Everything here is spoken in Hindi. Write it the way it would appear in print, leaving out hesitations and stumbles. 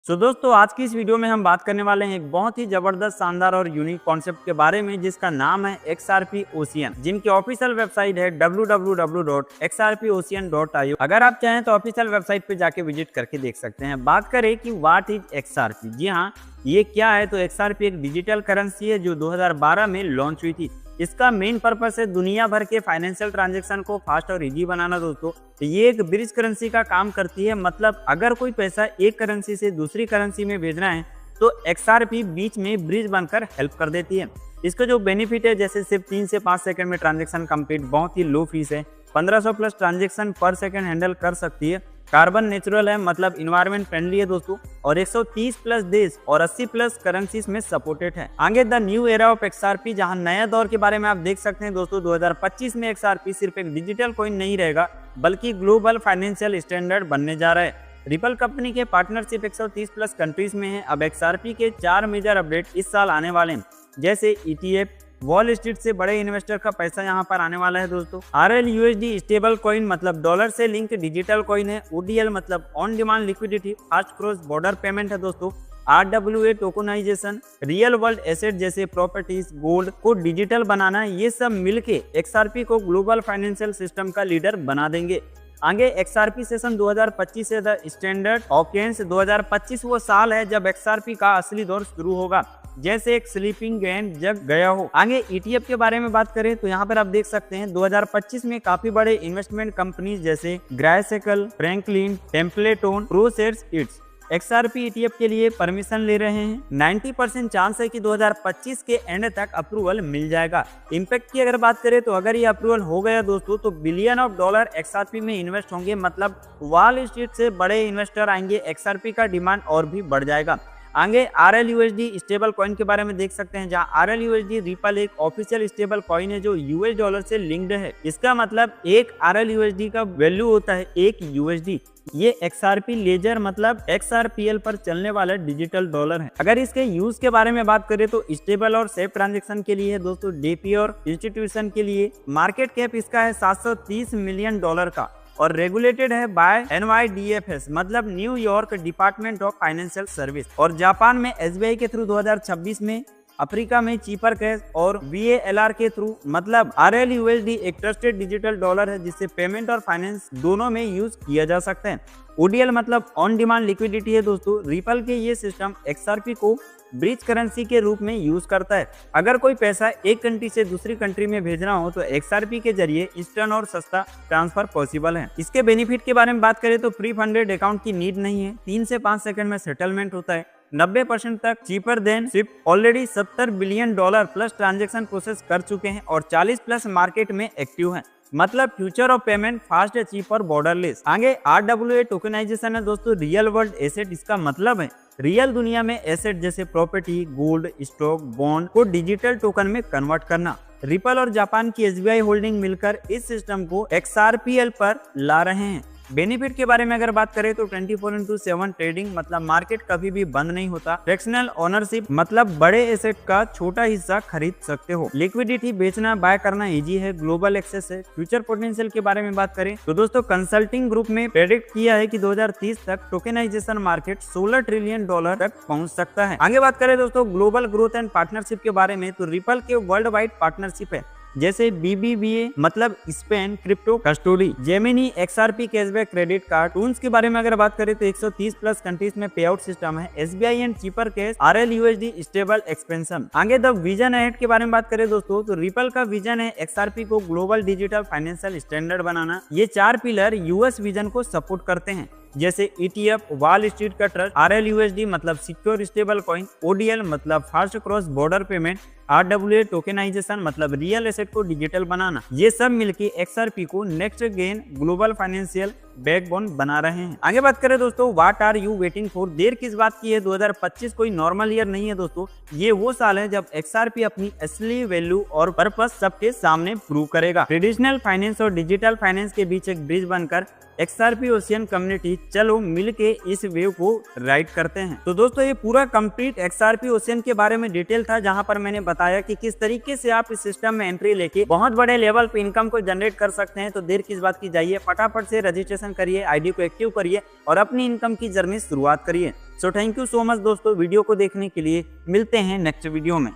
दोस्तों आज की इस वीडियो में हम बात करने वाले हैं एक बहुत ही जबरदस्त शानदार और यूनिक कॉन्सेप्ट के बारे में जिसका नाम है XRP Ocean, जिनकी ऑफिशियल वेबसाइट है www.xrpocean.io। अगर आप चाहें तो ऑफिशियल वेबसाइट पे जाके विजिट करके देख सकते हैं। बात करें कि व्हाट इज XRP, जी हाँ, ये क्या है तो XRP एक डिजिटल करेंसी है जो 2012 में लॉन्च हुई थी। इसका मेन पर्पस है दुनिया भर के फाइनेंशियल ट्रांजैक्शन को फास्ट और इजी बनाना। दोस्तों तो ये एक ब्रिज करेंसी का काम करती है, मतलब अगर कोई पैसा एक करेंसी से दूसरी करेंसी में भेजना है तो XRP बीच में ब्रिज बनकर हेल्प कर देती है। इसका जो बेनिफिट है, जैसे सिर्फ 3 से 5 सेकंड में ट्रांजैक्शन कंप्लीट, बहुत ही लो फीस है, 1500 प्लस ट्रांजैक्शन पर सेकंड हैंडल कर सकती है, कार्बन नेचुरल है मतलब इन्वायरमेंट फ्रेंडली है दोस्तों, और 130 प्लस देश और 80 प्लस करेंसीज में सपोर्टेड है। आगे the new era of XRP, जहां नया दौर के बारे में आप देख सकते हैं दोस्तों। 2025 में XRP सिर्फ एक डिजिटल कॉइन नहीं रहेगा बल्कि ग्लोबल फाइनेंशियल स्टैंडर्ड बनने जा रहा है। रिपल कंपनी के पार्टनरशिप 130 प्लस कंट्रीज में है। अब XRP के 4 मेजर अपडेट इस साल आने वाले हैं, जैसे ETF, वॉल स्ट्रीट से बड़े इन्वेस्टर का पैसा यहाँ पर आने वाला है दोस्तों। RLUSD स्टेबल कॉइन मतलब डॉलर से लिंक डिजिटल कॉइन है। ODL मतलब on demand liquidity, fast cross border payment है दोस्तों। RWA tokenization, real world asset जैसे प्रॉपर्टीज, गोल्ड को डिजिटल बनाना, ये सब मिलके XRP को ग्लोबल फाइनेंशियल सिस्टम का लीडर बना देंगे। आगे XRP सेशन 2025 से द स्टैंडर्ड ऑकेंस 2025 वो साल है जब XRP का असली दौर शुरू होगा, जैसे एक स्लीपिंग गैंड जग गया हो। आगे ETF के बारे में बात करें तो यहाँ पर आप देख सकते हैं 2025 में काफी बड़े इन्वेस्टमेंट कंपनीज जैसे ग्राइसेकल, फ्रैंकलिन, टेम्पलेटोन, प्रोसेट्स इट्स XRP ETF के लिए परमिशन ले रहे हैं। 90% चांस है कि 2025 के एंड तक अप्रूवल मिल जाएगा। इम्पैक्ट की अगर बात करें तो अगर ये अप्रूवल हो गया दोस्तों तो बिलियन ऑफ डॉलर XRP में इन्वेस्ट होंगे, मतलब वॉल स्ट्रीट से बड़े इन्वेस्टर आएंगे, XRP का डिमांड और भी बढ़ जाएगा। आगे RLUSD स्टेबल कॉइन के बारे में देख सकते हैं, जहां RLUSD रिपल एक ऑफिशियल स्टेबल कॉइन है जो US डॉलर से लिंक्ड है। इसका मतलब एक RLUSD का वैल्यू होता है 1 USD। ये XRP लेजर मतलब XRPL पर चलने वाला डिजिटल डॉलर है। अगर इसके यूज के बारे में बात करें तो स्टेबल और सेफ ट्रांजेक्शन के लिए है दोस्तों, DP और इंस्टीट्यूशन के लिए। मार्केट कैप इसका है 730 मिलियन डॉलर का और रेगुलेटेड है बाय NYDFS मतलब New York department of financial service, और जापान में SBI के थ्रू 2026 में, अफ्रीका में चीपर कैश और VALR के थ्रू, मतलब RLUSD एक ट्रस्टेड डिजिटल डॉलर है जिससे पेमेंट और फाइनेंस दोनों में यूज किया जा सकता है। ODL मतलब ऑन डिमांड लिक्विडिटी है दोस्तों। रिपल के ये सिस्टम XRP को ब्रिज करेंसी के रूप में यूज करता है। अगर कोई पैसा एक कंट्री से दूसरी कंट्री में भेजना हो तो XRP के जरिए इंस्टेंट और सस्ता ट्रांसफर पॉसिबल है। इसके बेनिफिट के बारे में बात करें तो प्री फंडेड अकाउंट की नीड नहीं है, 3 से 5 सेकंड में सेटलमेंट होता है, 90% तक चीपर देन सिप, already 70 billion dollar plus transaction process कर चुके हैं और 40 प्लस मार्केट में एक्टिव हैं, मतलब future of payment fast, cheap और बॉर्डरलेस। आगे RWA टोकनाइजेशन है दोस्तों, रियल वर्ल्ड एसेट। इसका मतलब है रियल दुनिया में एसेट जैसे प्रॉपर्टी, गोल्ड, स्टॉक, बॉन्ड को डिजिटल टोकन में कन्वर्ट करना। रिपल और जापान की SBI होल्डिंग मिलकर इस सिस्टम को XRPL पर ला रहे हैं। बेनिफिट के बारे में अगर बात करें तो 24/7 ट्रेडिंग मतलब मार्केट कभी भी बंद नहीं होता। फ्रैक्शनल ओनरशिप मतलब बड़े एसेट का छोटा हिस्सा खरीद सकते हो। लिक्विडिटी बेचना बाय करना इजी है, ग्लोबल एक्सेस है। फ्यूचर पोटेंशियल के बारे में बात करें तो दोस्तों कंसल्टिंग ग्रुप ने प्रेडिक्ट किया है कि 2030 तक टोकेनाइजेशन मार्केट 16 ट्रिलियन डॉलर तक पहुंच सकता है। आगे बात करें दोस्तों ग्लोबल ग्रोथ एंड पार्टनरशिप के बारे में तो रिपल के वर्ल्ड वाइड पार्टनरशिप है, जैसे BBVA मतलब Spain crypto custody, Gemini XRP cashback credit card. Tools के बारे में अगर बात करें तो 130 प्लस कंट्रीज में पे आउट सिस्टम है, SBI and cheaper cash, RLUSD stable expansion. आगे द विजन अहेड के बारे में बात करें दोस्तों तो रिपल का विजन है XRP को ग्लोबल डिजिटल फाइनेंशियल स्टैंडर्ड बनाना। ये 4 पिलर US विजन को सपोर्ट करते हैं, जैसे ETF वॉल स्ट्रीट का ट्रस्ट, RLUSD मतलब सिक्योर स्टेबल कॉइन, ODL मतलब fast cross border payment, RWA tokenisation मतलब रियल एसेट को डिजिटल बनाना। ये सब मिलके XRP को next gen global financial backbone बना रहे हैं। आगे बात करें दोस्तों what are you waiting for, देर किस बात की है। 2025 कोई नॉर्मल ईयर नहीं है दोस्तों, ये वो साल है जब XRP अपनी असली वैल्यू और पर्पस सबके सामने प्रूव करेगा। ट्रेडिशनल फाइनेंस और डिजिटल फाइनेंस के बीच एक ब्रिज बनकर XRP ओशियन कम्युनिटी, चलो मिलके इस वेव को राइड करते हैं। तो दोस्तों ये पूरा कंप्लीट XRP ओशियन के बारे में डिटेल था, जहां पर मैंने बताया कि किस तरीके से आप इस सिस्टम में एंट्री लेके बहुत बड़े लेवल पे इनकम को जनरेट कर सकते हैं। तो देर किस बात की, जाइए फटाफट से रजिस्ट्रेशन करिए, आईडी को एक्टिव करिए और अपनी इनकम की जर्नी शुरुआत करिए। So thank you so much दोस्तों वीडियो को देखने के लिए। मिलते हैं नेक्स्ट वीडियो में।